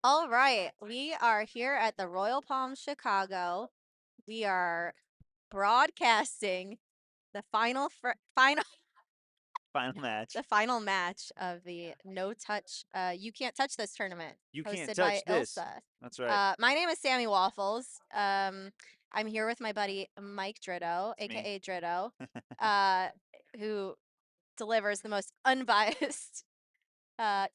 All right, we are here at the Royal Palm, Chicago. We are broadcasting the final Final match. the final match of the No Touch You Can't Touch This tournament You can't hosted by touch this. Ilsa. That's right. My name is Sammy Waffles. I'm here with my buddy Mike Dritto, It's me. aka Dritto, uh, who delivers the most unbiased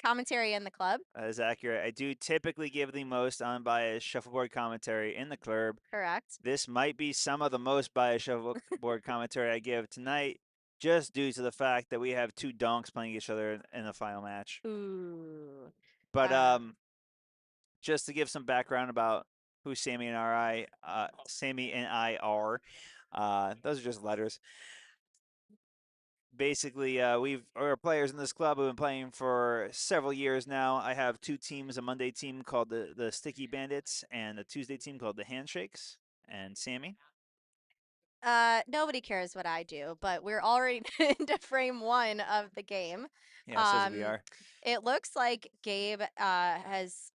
commentary in the club. That is accurate. I do typically give the most unbiased shuffleboard commentary in the club. Correct. This might be some of the most biased shuffleboard commentary I give tonight, just due to the fact that we have two donks playing each other in the final match. Ooh. But Um, just to give some background about who Sammy and I are, those are just letters. Basically, we're players in this club who've been playing for several years now. I have two teams: a Monday team called the Sticky Bandits, and a Tuesday team called the Handshakes. And Sammy, Nobody cares what I do, but we're already into frame one of the game. yeah, says we Um, are. it looks like Gabe has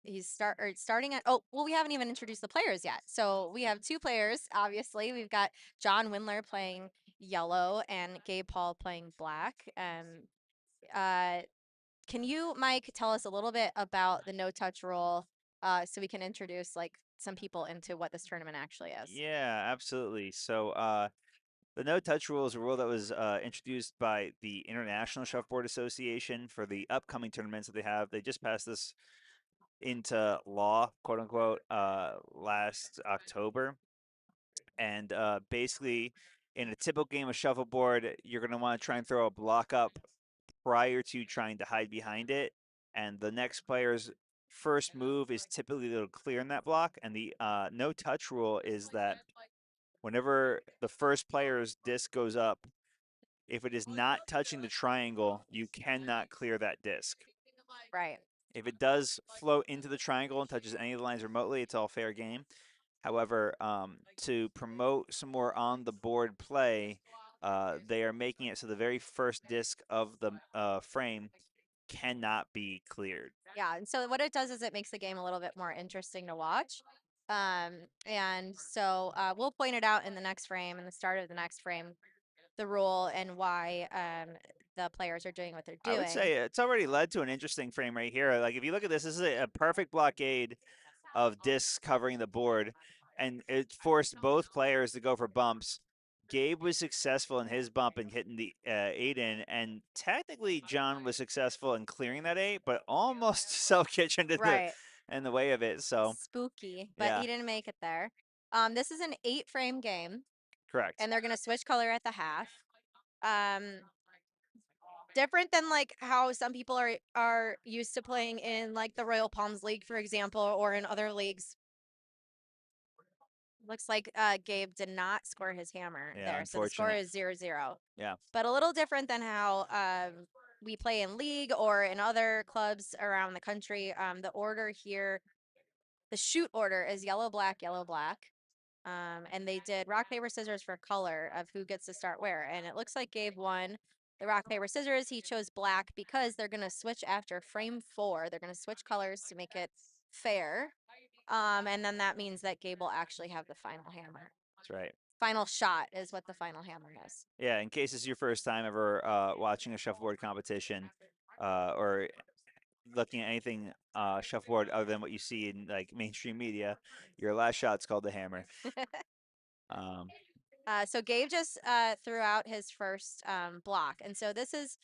he's starting at we haven't even introduced the players yet. So we have two players, obviously. We've got John Windler playing yellow and Gabe Paul playing black. Uh can you, Mike, tell us a little bit about the no touch rule so we can introduce like some people into what this tournament actually is? Yeah, absolutely. So, the no touch rule is a rule that was introduced by the International Shuffleboard Association for the upcoming tournaments that they have. They just passed this into law, quote unquote, last October. And basically, in a typical game of shuffleboard, you're going to want to try and throw a block up prior to trying to hide behind it. And the next player's first move is typically to clear in that block. And the no touch rule is that whenever the first player's disc goes up, if it is not touching the triangle, you cannot clear that disc. Right. If it does float into the triangle and touches any of the lines remotely, it's all fair game. However, to promote some more on the board play, they are making it so the very first disc of the frame cannot be cleared. Yeah, and so what it does is it makes the game a little bit more interesting to watch. And so we'll point it out in the next frame, in the start of the next frame, the rule and why the players are doing what they're I would doing. say it's already led to an interesting frame right here. Like if you look at this is a perfect blockade of discs covering the board, and it forced both players to go for bumps. Gabe was successful in his bump and hitting the 8 in, and technically John was successful in clearing that 8, but almost self kitchened Right. in the way of it. So Spooky, but yeah, he didn't make it there. This is an 8 frame game, correct. and they're gonna switch color at the half. Um, Different than like how some people are used to playing in like the Royal Palms League, for example, or in other leagues. Looks like Gabe did not score his hammer Yeah, there, so the score unfortunate. is 0-0. Yeah, But a little different than how we play in league or in other clubs around the country. The order here, the shoot order is yellow, black, yellow, black. And they did rock, paper, scissors for color of who gets to start where. And it looks like Gabe won the rock, paper, scissors. He chose black because they're going to switch after frame 4. They're going to switch colors to make it fair. And then that means that Gabe will actually have the final hammer. that's right. Final shot is what the final hammer is. Yeah, in case it's your first time ever watching a shuffleboard competition, or looking at anything shuffleboard other than what you see in like mainstream media, your last shot's called the hammer. Um, So Gabe just threw out his first block. And so this is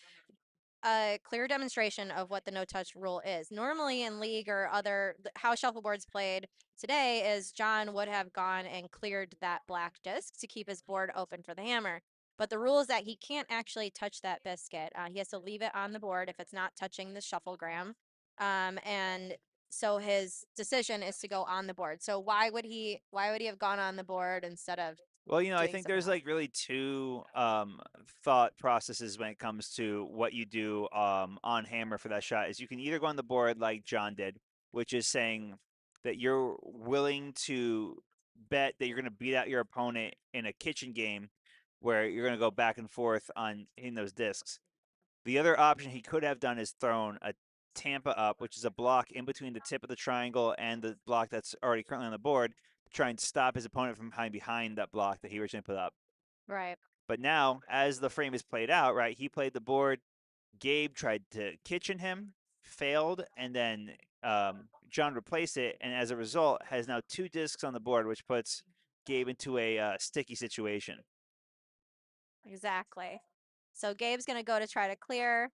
a clear demonstration of what the no touch rule is. Normally in league or other how shuffleboard's played today is John would have gone and cleared that black disc to keep his board open for the hammer. But the rule is that he can't actually touch that biscuit. He has to leave it on the board if it's not touching the shufflegram. And so his decision is to go on the board. So why would he have gone on the board instead of well, I doing think something there's else? like really two thought processes when it comes to what you do on hammer for that shot. Is you can either go on the board like John did, which is saying that you're willing to bet that you're going to beat out your opponent in a kitchen game where you're going to go back and forth on in those discs. The other option he could have done is thrown a Tampa up, which is a block in between the tip of the triangle and the block that's already currently on the board, to try and stop his opponent from behind that block that he originally put up. Right. But now, as the frame is played out, right, he played the board. Gabe tried to kitchen him, failed, and then John replaced it, and as a result, has now two discs on the board, which puts Gabe into a sticky situation. Exactly. So Gabe's gonna go to try to clear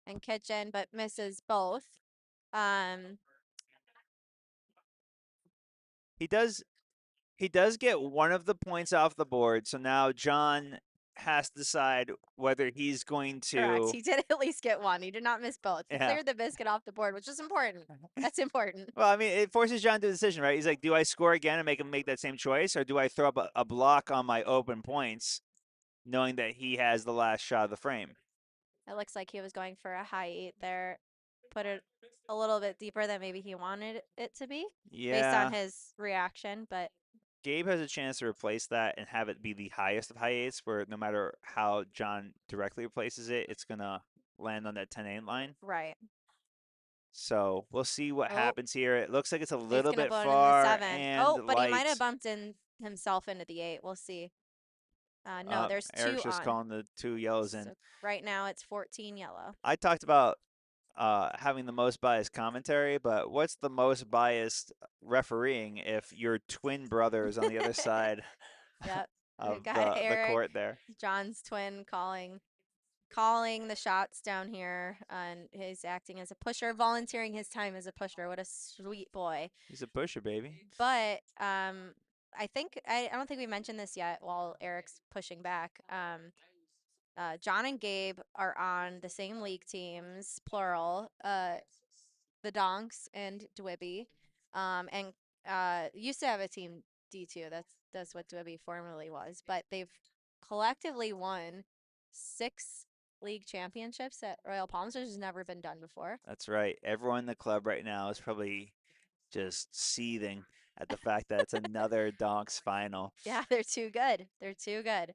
and kitchen, but misses both. Um, He does he does get one of the points off the board, so now John has to decide whether he's going Correct. to He did at least get one. He did not miss both. He yeah. cleared the biscuit off the board, which is important. That's important. Well, I mean, it forces John to a decision, right? He's like, do I score again and make him make that same choice, or do I throw up a block on my open points, knowing that he has the last shot of the frame? It looks like he was going for a high eight there. Put it a little bit deeper than maybe he wanted it to be based on Yeah, his reaction, but Gabe has a chance to replace that and have it be the highest of high eights, where no matter how John directly replaces it, it's gonna land on that 10-8 line. right. So we'll see what Oh, happens here. It looks like it's a it's little gonna bit bone in the far seven. and Oh, but he might have light. bumped in himself into the eight. We'll see. No, there's Eric's two just on. calling the two yellows in. So right now it's 14 yellow. I talked about having the most biased commentary, but what's the most biased refereeing if your twin brother is on the other side Yep. We of got the Eric, court there? John's twin, calling the shots down here, and he's acting as a pusher, volunteering his time as a pusher. What a sweet boy. He's a pusher, baby. But I don't think we mentioned this yet while Eric's pushing back. John and Gabe are on the same league teams, plural. The Donks and Dwibby, and used to have a team D2. That's what Dwibby formerly was, but they've collectively won 6 league championships at Royal Palms, which has never been done before. That's right. Everyone in the club right now is probably just seething at the fact that it's another Donks final. Yeah, they're too good. They're too good.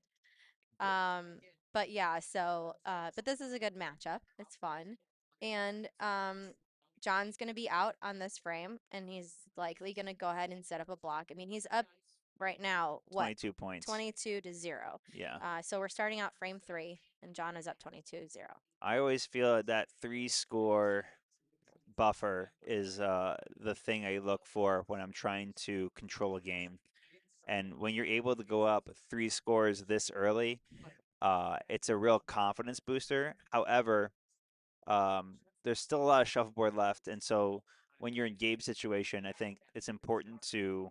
Um, but yeah, so but this is a good matchup. It's fun. And John's gonna be out on this frame and he's likely gonna go ahead and set up a block. I mean, he's up right now, what? 22 points. 22-0. Yeah. So we're starting out frame 3 and John is up 22-0. I always feel that three score buffer is the thing I look for when I'm trying to control a game. And when you're able to go up three scores this early, it's a real confidence booster. However, there's still a lot of shuffleboard left, and so when you're in Gabe's situation, I think it's important to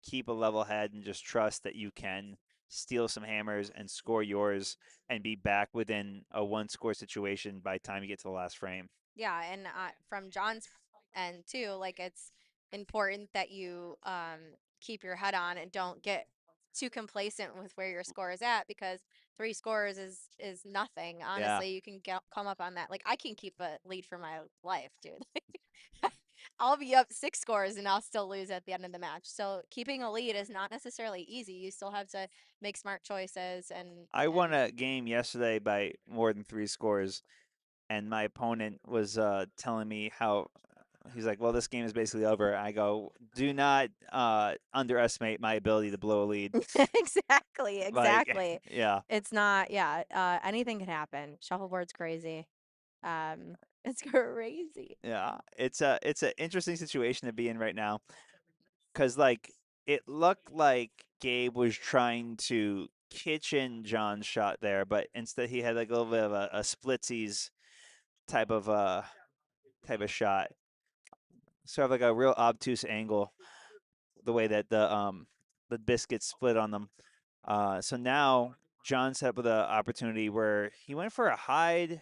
keep a level head and just trust that you can steal some hammers and score yours and be back within a one score situation by the time you get to the last frame. Yeah, and from John's end too, like it's important that you keep your head on and don't get too complacent with where your score is at because 3 scores is nothing. Yeah, Honestly, you can come up on that. Like I can keep a lead for my life, dude. I'll be up 6 scores and I'll still lose at the end of the match. So keeping a lead is not necessarily easy. You still have to make smart choices I won and a game yesterday by more than three scores, and my opponent was telling me how he's like, well, this game is basically over. I go, do not underestimate my ability to blow a lead. exactly, Like, exactly. yeah, It's not, yeah, anything can happen. Shuffleboard's crazy. It's crazy. yeah, it's an interesting situation to be in right now because like it looked like Gabe was trying to kitchen John's shot there, but instead he had like a little bit of a splitsies type of uh type of shot, sort of like a real obtuse angle, the way that the biscuits split on them. So now John set up with an opportunity where he went for a hide.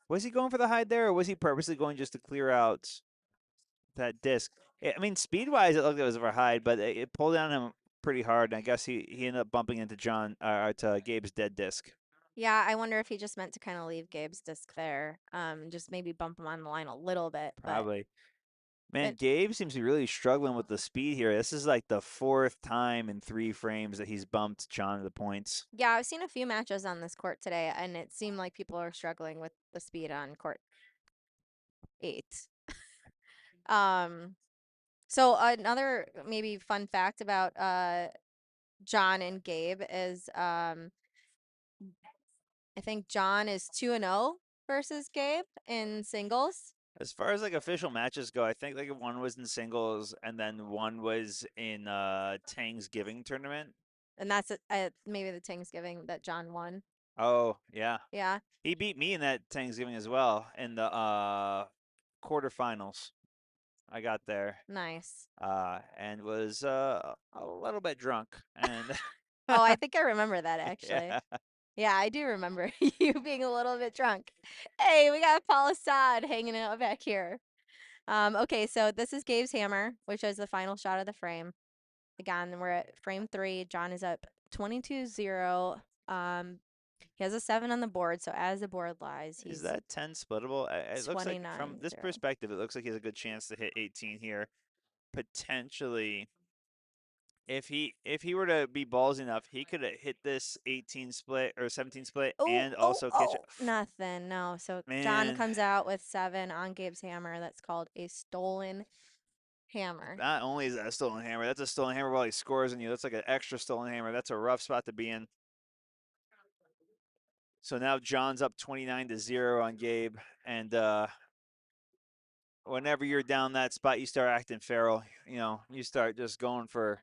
Was he going for the hide there, or was he purposely going just to clear out that disc? I mean, speed wise, it looked like it was for a hide, but it pulled down him pretty hard, and I guess he ended up bumping into to Gabe's dead disc. Yeah, I wonder if he just meant to kind of leave Gabe's disc there. Just maybe bump him on the line a little bit, but Probably. Man, it, Gabe seems to be really struggling with the speed here. This is like the fourth time in 3 frames that he's bumped John to the points. yeah, I've seen a few matches on this court today, and it seemed like people are struggling with the speed on court. 8. Um, so another maybe fun fact about John and Gabe is I think John is 2-0 versus Gabe in singles. As far as like official matches go, I think like one was in singles and then one was in Thanksgiving tournament. And that's maybe the Thanksgiving that John won. Oh, yeah. Yeah, He beat me in that Thanksgiving as well in the quarterfinals. I got there nice. and was a little bit drunk and Oh, I think I remember that actually. yeah. Yeah, I do remember you being a little bit drunk. Hey, we got Paul Assad hanging out back here. Okay, so this is Gabe's hammer, which is the final shot of the frame. Again, we're at frame 3. John is up 22-0. He has a 7 on the board, so as the board lies, Is he's that 10 splittable? It looks like from this 29-0. perspective, it looks like he has a good chance to hit 18 here. Potentially, if he were to be ballsy enough, he could have hit this 18 split or 17 split Oh, and oh, also catch it. oh, nothing. No. So John Man, comes out with 7 on Gabe's hammer. That's called a stolen hammer. not only is that a stolen hammer, that's a stolen hammer while he scores on you. That's like an extra stolen hammer. That's a rough spot to be in. So now John's up 29-0 on Gabe, and whenever you're down that spot, you start acting feral. You start just going for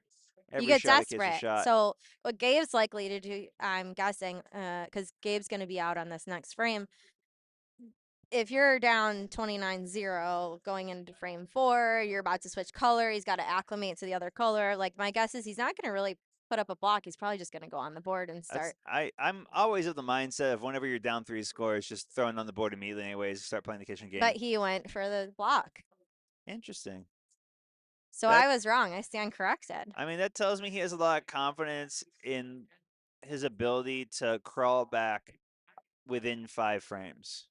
You every get shot that gets a desperate. shot. So what Gabe's likely to do, I'm guessing, because Gabe's going to be out on this next frame. If you're down 29-0 going into frame 4, you're about to switch color. He's got to acclimate to the other color. Like my guess is he's not going to really put up a block. He's probably just going to go on the board and That's start. I'm always of the mindset of whenever you're down 3 scores, just throwing on the board immediately. Anyways, start playing the kitchen But game. he went for the block. Interesting. So That I was wrong. I stand corrected. I mean that tells me he has a lot of confidence in his ability to crawl back within 5 frames,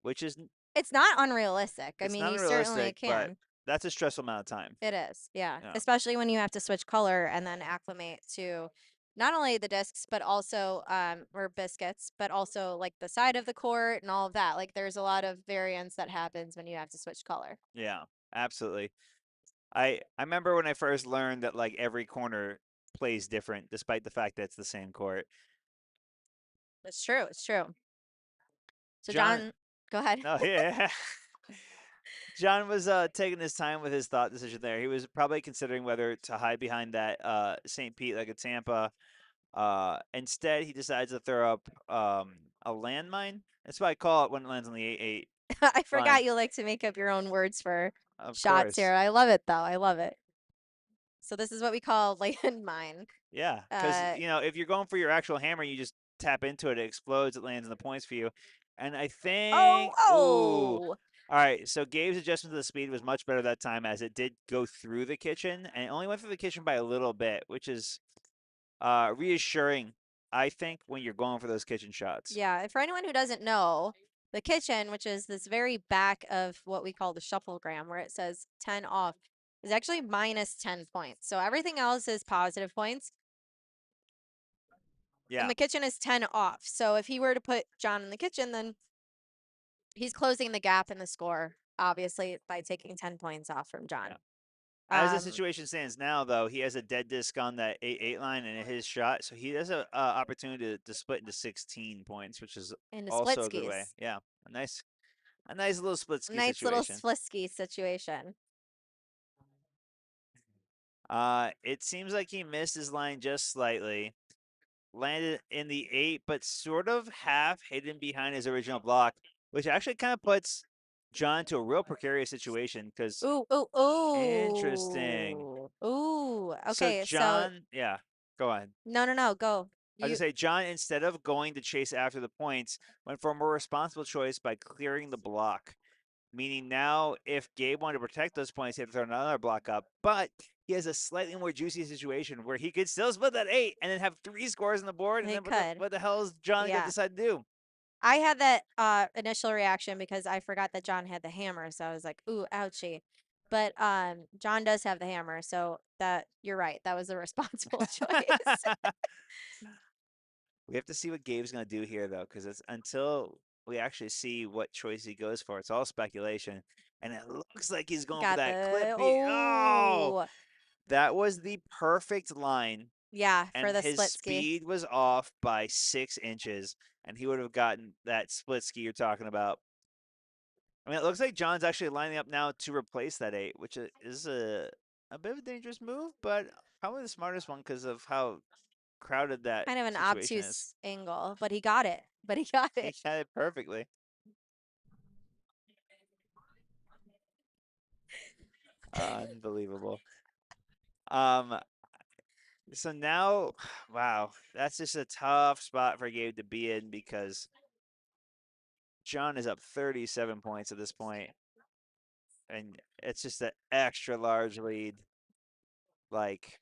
which is It's not unrealistic. I it's mean, not you certainly unrealistic, but can. that's a stressful amount of time. It is, yeah. Yeah, Especially when you have to switch color and then acclimate to not only the discs, but also or biscuits, but also like the side of the court and all of that. Like there's a lot of variance that happens when you have to switch color. yeah, absolutely. I remember when I first learned that like every corner plays different, despite the fact that it's the same court. It's true. It's true. So John, John, go ahead. no, yeah. John was taking his time with his thought decision there. He was probably considering whether to hide behind that St. Pete like a Tampa. Instead, he decides to throw up a landmine. That's what I call it when it lands on the 8-8 I line. forgot you like to make up your own words for Of shots course. here. I love it though. I love it. So this is what we call landmine. Yeah, because Uh if you're going for your actual hammer, you just tap into it, it explodes, it lands in the points for you. And I oh think, ooh, oh. all right. So Gabe's adjustment to the speed was much better that time, as it did go through the kitchen, and it only went through the kitchen by a little bit, which is reassuring. I think when you're going for those kitchen shots. Yeah, and for anyone who doesn't know, the kitchen, which is this very back of what we call the shufflegram, where it says 10 off, is actually minus 10 points. So everything else is positive points, and Yeah, the kitchen is 10 off. So if he were to put John in the kitchen, then he's closing the gap in the score, obviously, by taking 10 points off from yeah. John. As the Um, situation stands now, though, he has a dead disc on that 8-8 line and his shot, so he has a opportunity to split into 16 points, which is into split also a good way. skis. Yeah, a nice little split ski Nice little situation. split ski situation. It seems like he missed his line just slightly, landed in the 8, but sort of half hidden behind his original block, which actually kind of puts John to a real precarious situation because Ooh, ooh, interesting. ooh. Ooh. So Okay, so John, yeah, go ahead. no, no, no, go. I was You gonna say John, instead of going to chase after the points, went for a more responsible choice by clearing the block. Meaning now, if Gabe wanted to protect those points, he had to throw another block up. But he has a slightly more juicy situation where he could still split that 8 and then have 3 scores on the board. And He then what the could. what the hell is John gonna Yeah. decide to do? I had that initial reaction because I forgot that John had the hammer, so I was like, "Ooh, ouchie." But John does have the hammer, so that you're right. That was a responsible choice. We have to see what Gabe's gonna do here though, because it's until we actually see what choice he goes for. It's all speculation, and it looks like he's going for Got that clip. the Oh, oh that was the perfect line, yeah for and the his split ski. speed was off by 6 inches, and he would have gotten that split ski you're talking about. I mean, it looks like John's actually lining up now to replace that eight, which is a bit of a dangerous move, but probably the smartest one because of how crowded that Kind of an situation is. obtuse angle, but he got it. But he got He it. got it perfectly. Unbelievable. Um, so now, wow, that's just a tough spot for Gabe to be in because John is up 37 points at this point, and it's just an extra large lead. Like,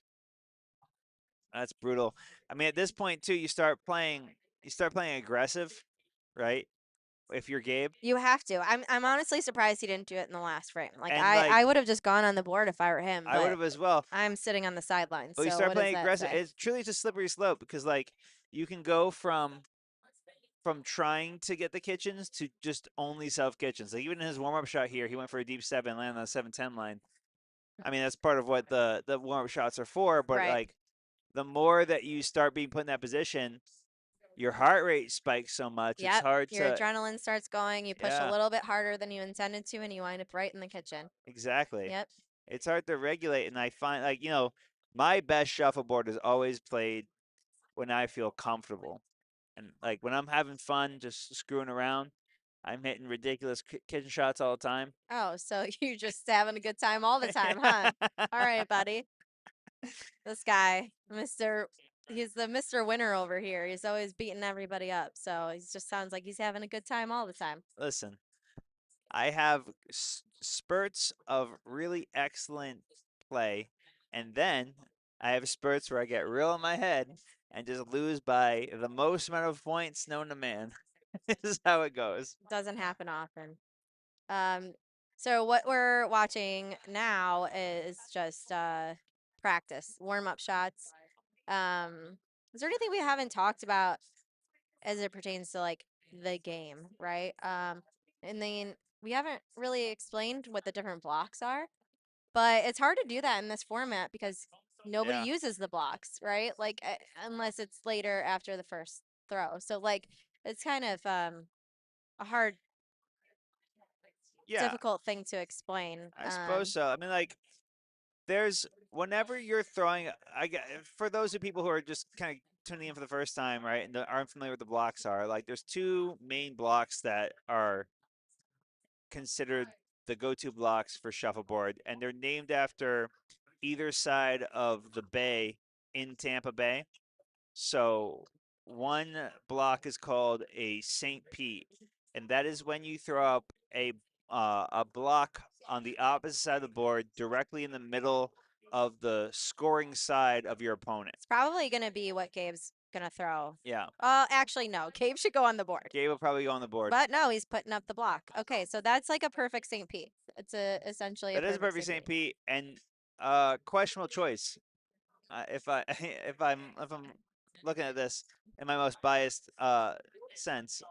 that's brutal. I mean, at this point too, you start playing aggressive, right? If you're Gabe, You have to. I'm honestly surprised he didn't do it in the last frame. Like and I like would have just gone on the board if I were him, I would but have as well. I'm sitting on the sidelines. But you So start what does playing that aggressive. say? It's truly just a slippery slope because like you can go from trying to get the kitchens to just only self kitchens. Like even in his warm up shot here, he went for a deep seven, landed on the 7-10 line. I mean, that's part of what the warm up shots are for. But Right. like the more that you start being put in that position, your heart rate spikes so much. It's Yep. hard Your to, adrenaline starts going. You push a yeah, little bit harder than you intended to, and you wind up right in the kitchen. exactly. Yep. It's hard to regulate, and I find like my best shuffleboard is always played when I feel comfortable. And like when I'm having fun, just screwing around, I'm hitting ridiculous kitchen shots all the time. Oh, so you're just having a good time all the time, huh? All right, buddy. This guy, Mr. He's the Mr. Winner over here. He's always beating everybody up. So he just sounds like he's having a good time all the time. Listen, I have spurts of really excellent play, and then I have spurts where I get real in my head and just lose by the most amount of points known to man. This is how it goes. Doesn't happen often. Um, so what we're watching now is just practice, warm up shots. Is there anything we haven't talked about as it pertains to like the game, right? And then we haven't really explained what the different blocks are, but it's hard to do that in this format because nobody Yeah. uses the blocks, right? Like unless it's later after the first throw. So like it's kind of a hard Yeah, difficult thing to explain. I suppose so. I mean, like, there's whenever you're throwing, I get for those of people who are just kind of tuning in for the first time, right, and aren't familiar with the blocks are like, there's two main blocks that are considered the go-to blocks for shuffleboard, and they're named after either side of the bay in Tampa Bay. So one block is called a St. Pete, and that is when you throw up a block on the opposite side of the board, directly in the middle of the scoring side of your opponent. It's probably going to be what Gabe's going to throw. Yeah, Actually, no. Gabe should go on the board. Gabe will probably go on the board. But no, he's putting up the block. Okay, so that's like a perfect St. Pete. It's essentially a That is a perfect perfect St. St. Pete. Pete, and questionable choice. If I if I'm looking at this in my most biased sense,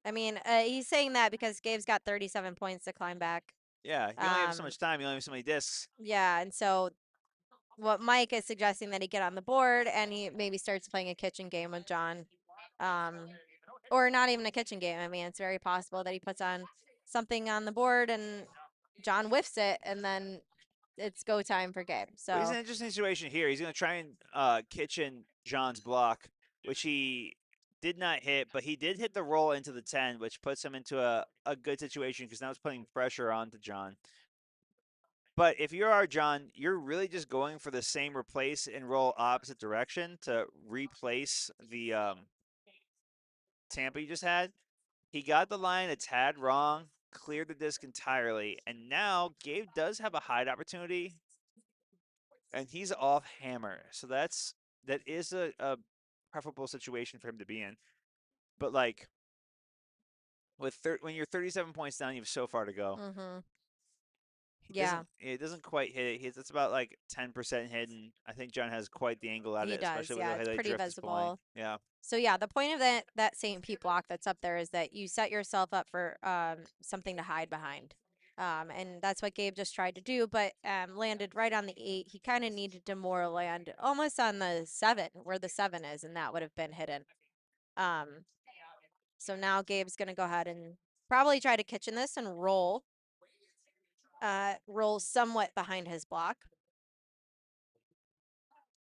I mean, he's saying that because Gabe's got 37 points to climb back. yeah, you only have so Um, much time. You only have so many discs. yeah, and so what Mike is suggesting that he get on the board and he maybe starts playing a kitchen game with John. Um, or not even a kitchen game. I mean, it's very possible that he puts on something on the board and John whiffs it and then it's go time for Gabe. But he's in So an interesting situation here. He's going to try and kitchen John's block, which he did not hit, but he did hit the roll into the 10, which puts him into a good situation because now it's putting pressure onto John. But if you're our John, you're really just going for the same replace and roll opposite direction to replace the Tampa you just had. He got the line a tad wrong, cleared the disc entirely, and now Gabe does have a hide opportunity and he's off hammer. So that is a preferable situation for him to be in. But like when you're 37 points down, you have so far to go. mm-hmm. Yeah, it doesn't quite hit it. It's about like 10% hidden. I think John has quite the angle at he it, does. especially with Yeah, the way it's the pretty drift is pulling. visible. Yeah. So yeah, the point of that St. Pete block that's up there is that you set yourself up for something to hide behind. And that's what Gabe just tried to do, but landed right on the 8. He kind of needed to more land almost on the 7, where the 7 is, and that would have been hidden. Um, so now Gabe's gonna go ahead and probably try to kitchen this and roll somewhat behind his block.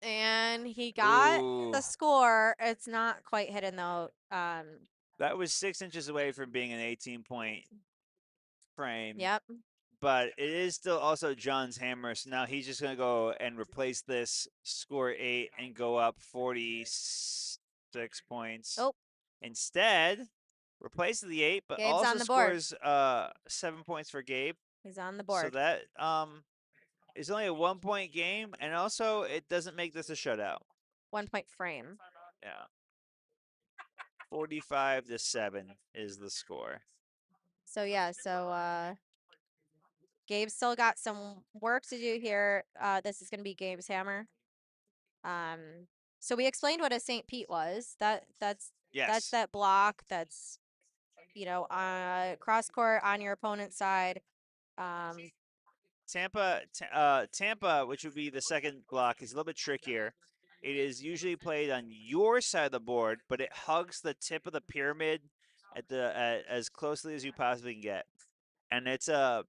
And he got Ooh, the score. It's not quite hidden though. that was 6 inches away from being an 18-point frame, Yep, but it is still also John's hammer. So now he's just gonna go and replace this, score 8, and go up 46 points. oh, Instead, replaces the 8, but Gabe's also on the board. scores 7 points for Gabe. He's on the So board. that is only a 1 point game, and also it doesn't make this a shutout. 1 point frame. Yeah, 45-7 is the score. So yeah, Gabe's still got some work to do here. This is gonna be Gabe's hammer. Um, so we explained what a St. Pete was. That's Yes, that block that's cross court on your opponent's side. Um, Tampa, which would be the second block, is a little bit trickier. It is usually played on your side of the board, but it hugs the tip of the pyramid as closely as you possibly can get, and it's a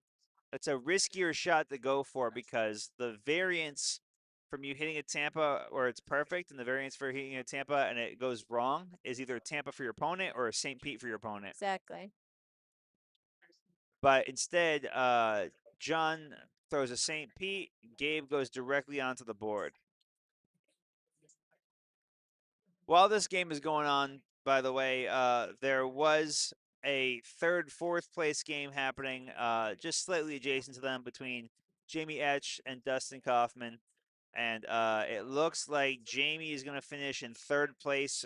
riskier shot to go for because the variance from you hitting a Tampa where it's perfect and the variance for hitting a Tampa and it goes wrong is either a Tampa for your opponent or a St. Pete for your opponent. exactly. But instead, John throws a St. Pete. Gabe goes directly onto the board. While this game is going on, by the way, there was a third, fourth place game happening just slightly adjacent to them between Jamie Etch and Dustin Kaufman. And it looks like Jamie is going to finish in third place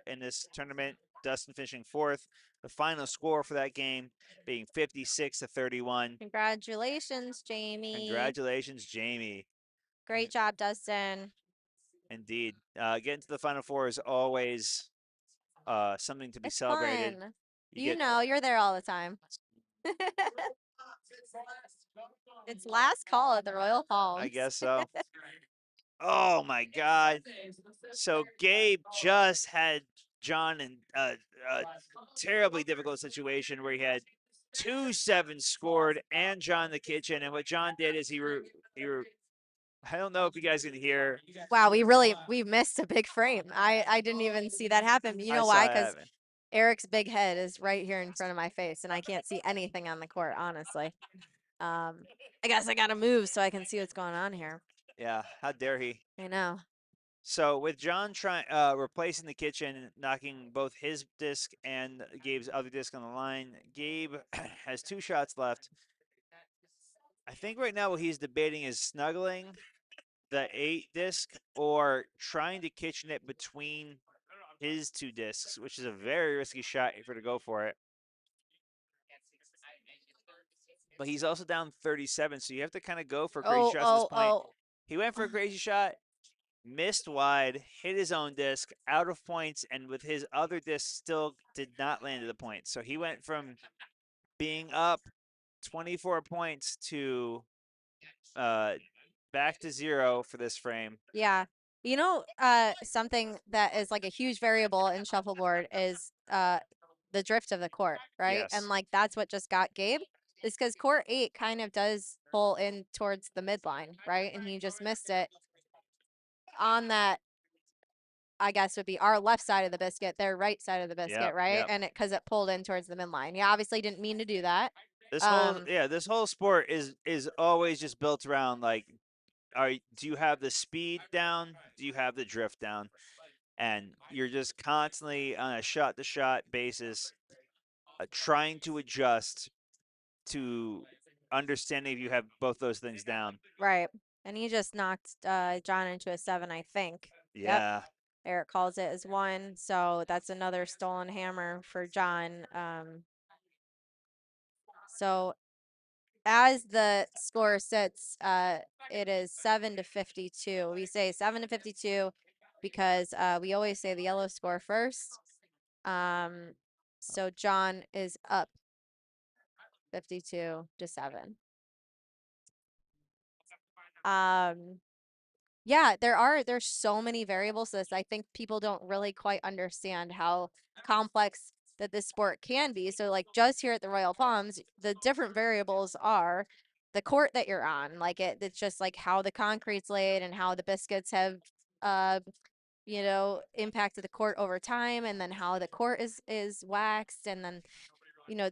in this tournament. Dustin finishing fourth. The final score for that game being 56-31. Congratulations, Jamie. Congratulations, Jamie. Great job, Dustin. Indeed. Getting to the final four is always something to be It's celebrated. fun. You get, You're there all the time. It's last call at the Royal I Palms. guess so. Oh my God. So Gabe just had John in a terribly difficult situation where he had 2 sevens scored and John in the kitchen. And what John did is I don't know if you guys can hear. Wow, we missed a big frame. I didn't even see that happen. You I know saw why? it Because happen. Eric's big head is right here in front of my face, and I can't see anything on the court, honestly. I guess I gotta move so I can see what's going on here. Yeah, how dare he? I know. So with John trying replacing the kitchen, knocking both his disc and Gabe's other disc on the line, Gabe has 2 shots left. I think right now what he's debating is snuggling the 8 disc or trying to kitchen it between his 2 discs, which is a very risky shot if you're to go for it. But he's also down 37, so you have to kind of go for crazy Oh, shots at this oh, point. oh. He went for a crazy shot, missed wide, hit his own disc, out of points, and with his other disc still did not land at the point. So he went from being up 24 points to uh, back to 0 for this frame. Yeah. Something that is like a huge variable in shuffleboard is the drift of the court, right? And Yes. like that's what just got Gabe. Is because court 8 kind of does pull in towards the midline, right? And he just missed it on that, I guess would be our left side of the biscuit, their right side of the biscuit, Yep. right? Yep. And because it pulled in towards the midline. Yeah, obviously didn't mean to do that. This whole Um, sport is always just built around like, do you have the speed down? Do you have the drift down? And you're just constantly on a shot to shot basis, trying to adjust to understanding if you have both those things down. right. And he just knocked John into a 7, I think. Yep. Yeah. Eric calls it as 1, so that's another stolen hammer for John. So as the score sits, it is 7-52. We say 7-52 because we always say the yellow score first. Um, so John is up 52-7. Um, yeah, there's so many variables to this. I think people don't really quite understand how complex that this sport can be. So like just here at the Royal Palms, the different variables are the court that you're on. Like it's just like how the concrete's laid and how the biscuits have uh impacted the court over time, and then how the court is waxed, and then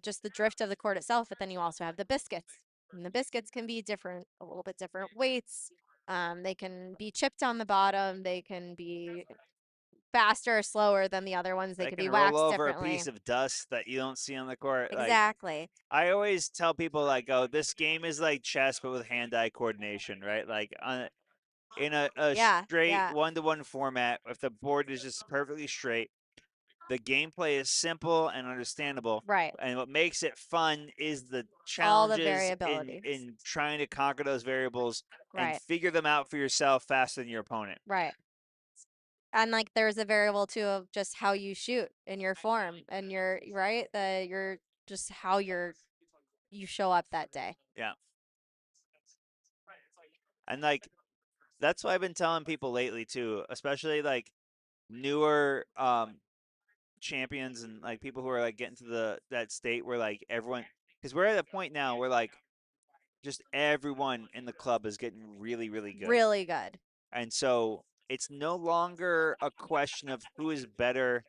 just the drift of the court itself. But then you also have the biscuits, and the biscuits can be different, a little bit different weights. They can be chipped on the bottom. They can be faster or slower than the other ones. They They could can be roll waxed over a differently. piece of dust that you don't see on the court. Like Exactly. I always tell people, like, oh, this game is like chess, but with hand-eye coordination, right? Like in a Yeah. straight Yeah. one-to-one format, if the board is just perfectly straight, the gameplay is simple and understandable. Right. And what makes it fun is the All the challenges in variabilities. trying to conquer those variables and Right. figure them out for yourself faster than your opponent. Right. And like there's a variable too of just how you shoot in your form and your right, the your just how you show up that day. Yeah. And like that's what I've been telling people lately too, especially like newer champions and like people who are like getting to the that state where like everyone, because we're at a point now where like just everyone in the club is getting really good. Really good. And so it's no longer a question of who is better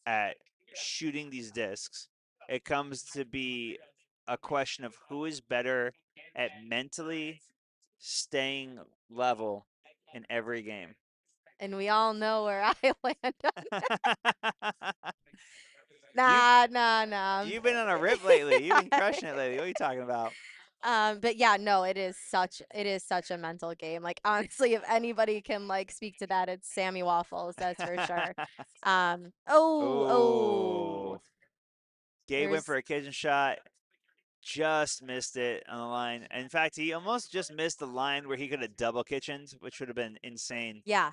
at shooting these discs. It comes to be a question of who is better at mentally staying level in every game. And we all know where I land up. you Nah, nah, nah. you've been on a rip lately. You've been crushing it lately. What are you talking about? But yeah, no, it is such a mental game. Like honestly, if anybody can like speak to that, it's Sammy Waffles, that's for sure. Oh, Oh, oh, Gabe went there's for a kitchen shot, just missed it on the line. In fact, he almost just missed the line where he could have double kitchened, which would have been insane. yeah.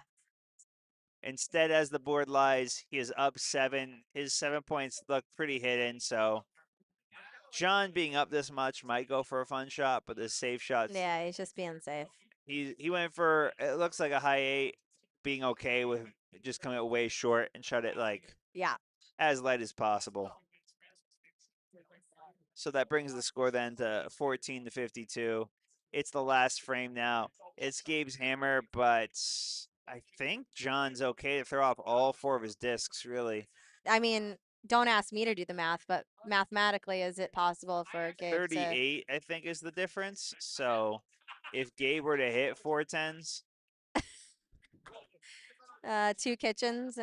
Instead, as the board lies, he is up 7. His 7 points look pretty hidden, so John being up this much might go for a fun shot, but the safe shots, Yeah, he's just being safe. he went for, it looks like a high 8, being okay with just coming out way short and shot it like Yeah. as light as possible. So that brings the score then to 14-52. It's the last frame now. It's Gabe's hammer, but I think John's okay to throw off all 4 of his discs, really. I mean, don't ask me to do the math, but mathematically, is it possible for Gabe to 38, I think, is the difference. So if Gabe were to hit 4 10s, two kitchens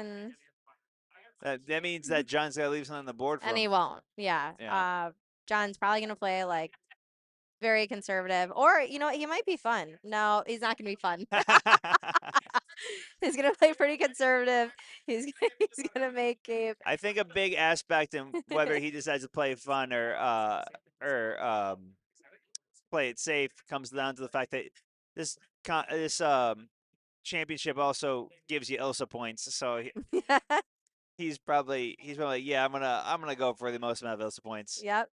that means that John's got to leave something on the board for and him. he won't. Yeah. Yeah. John's probably gonna play like very conservative, or he might be fun. No, he's not gonna be fun. He's gonna play pretty conservative. He's gonna make Gabe. I think a big aspect in whether he decides to play fun or play it safe comes down to the fact that this championship also gives you Elsa points. So he's probably like, yeah, I'm gonna go for the most amount of Elsa points. Yep.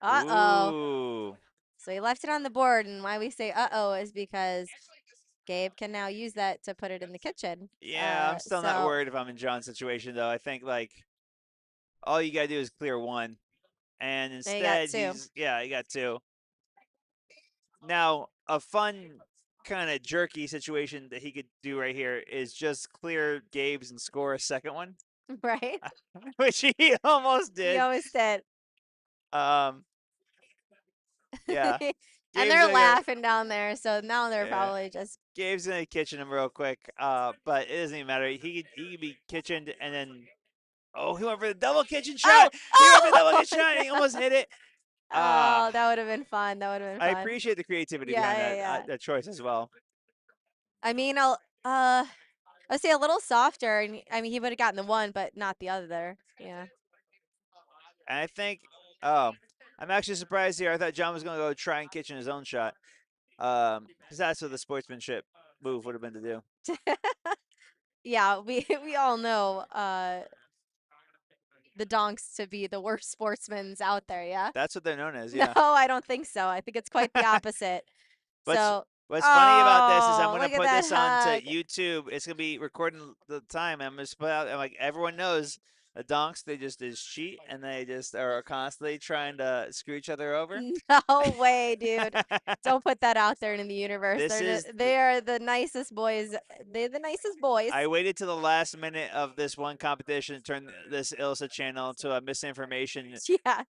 Uh-oh. Ooh, So he left it on the board, and why we say uh-oh is because Gabe can now use that to put it in the kitchen. yeah, I'm still not So worried if I'm in John's situation though. I think like all you gotta do is clear 1, and they got instead two. he got 2. Now a fun kind of jerky situation that he could do right here is just clear Gabe's and score a second one, Right? which he almost He did. always did. Um, yeah, And Gabe's they're gonna go. laughing down there, so now they're Yeah, probably just Gabe's gonna kitchen him real quick. But it doesn't even matter. He could be kitchened and then oh, he went for the double kitchen oh shot. He went for the double oh kitchen shot and he almost hit it. oh, Ah, that would have been fun. That would have been I fun. appreciate the creativity Yeah, behind yeah, that yeah. that choice as well. I mean, I'd say a little softer, and I mean he would have gotten the one, but not the other. Yeah. And I think, oh. I'm actually surprised here. I thought John was going to go try and kitchen his own shot. Because that's what the sportsmanship move would have been to do. Yeah, we all know the donks to be the worst sportsmen out there, yeah? That's what they're known as, No, yeah. I don't think so. I think it's quite the opposite. What's So, What's funny about this is I'm oh, gonna look at put that this onto hug. YouTube. It's gonna be recording the time. I'm gonna put out. I'm like everyone knows the donks. They just cheat and they just are constantly trying to screw each other over. No way, dude. Don't put that out there in the universe. This is. They are the nicest boys. They're the nicest boys. I waited to the last minute of this one competition to turn this Ilsa channel to a misinformation Yeah.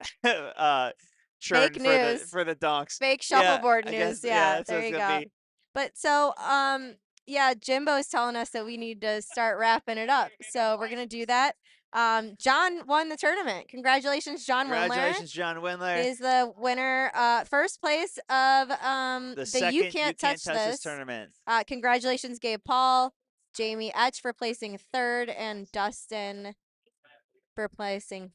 uh, churn Fake news. for the donks. Fake Yeah, shuffleboard I news. guess yeah, Yeah, that's what there it's you gonna go. be. But so, yeah, Jimbo's telling us that we need to start wrapping it up. So we're gonna do that. John won the tournament. Congratulations, John Windler Congratulations, John Windler. is the winner. First place of The the You second You Can't Can't Touch Touch This This. tournament. Congratulations, Gabe Paul, Jamie Etch for placing third, and Dustin for placing